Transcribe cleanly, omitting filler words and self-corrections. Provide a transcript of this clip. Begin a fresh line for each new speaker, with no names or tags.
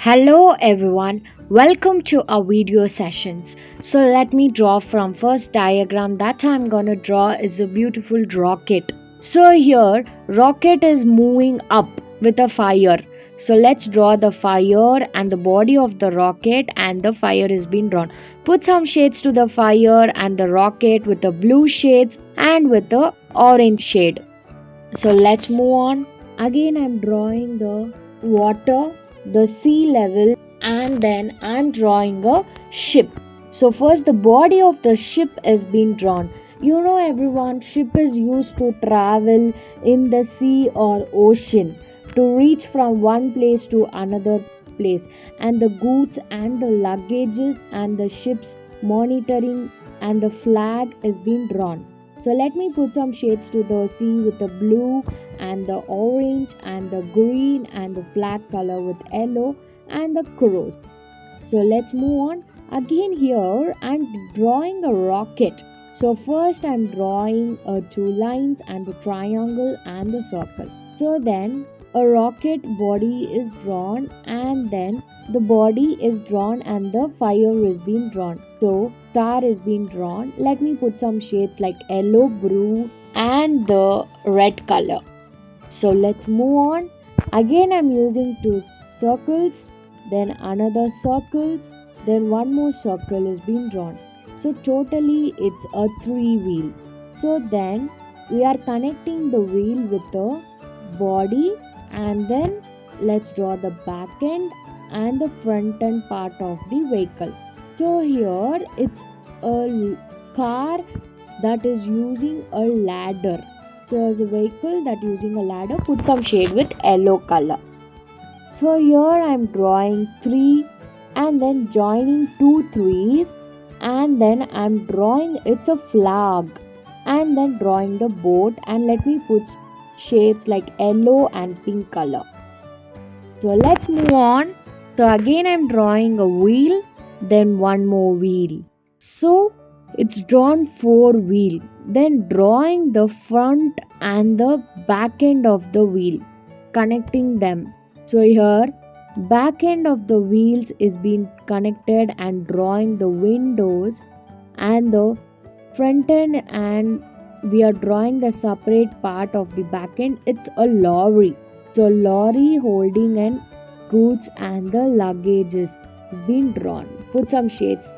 Hello everyone, welcome to our video sessions. So let me draw from first diagram that I'm gonna draw is a beautiful rocket. So here rocket is moving up with a fire. So let's draw the fire and the body of the rocket and the fire is being drawn. Put some shades to the fire and the rocket with the blue shades and with the orange shade. So let's move on. Again I'm drawing the water, the sea level, and then I'm drawing a ship. So first the body of the ship is being drawn. You know everyone, ship is used to travel in the sea or ocean to reach from one place to another place, and the goods and the luggages and the ship's monitoring and the flag is being drawn. So let me put some shades to the sea with the blue and the orange and the green and the flag color with yellow and the crows. So let's move on. Again here I'm drawing a rocket. So first I'm drawing two lines and the triangle and the circle. So then a rocket body is drawn and then the body is drawn and the fire is being drawn. So star is being drawn. Let me put some shades like yellow, blue and the red color. So let's move on. Again I'm using two circles, then another circles, then one more circle is being drawn. So totally it's a three wheel. So then we are connecting the wheel with the body and then let's draw the back end and the front end part of the vehicle. So here it's a car that is using a ladder. So as a vehicle that using a ladder, put some shade with yellow color. So here I'm drawing three and then joining two threes and then I'm drawing it's a flag and then drawing the boat and let me put shades like yellow and pink color. So let's move on. So again I'm drawing a wheel, then one more wheel. So it's drawn four wheel, then drawing the front and the back end of the wheel, connecting them. So here back end of the wheels is being connected and drawing the windows and the front end, and we are drawing the separate part of the back end. It's a lorry. So lorry holding and goods and the luggages is being drawn. Put some shades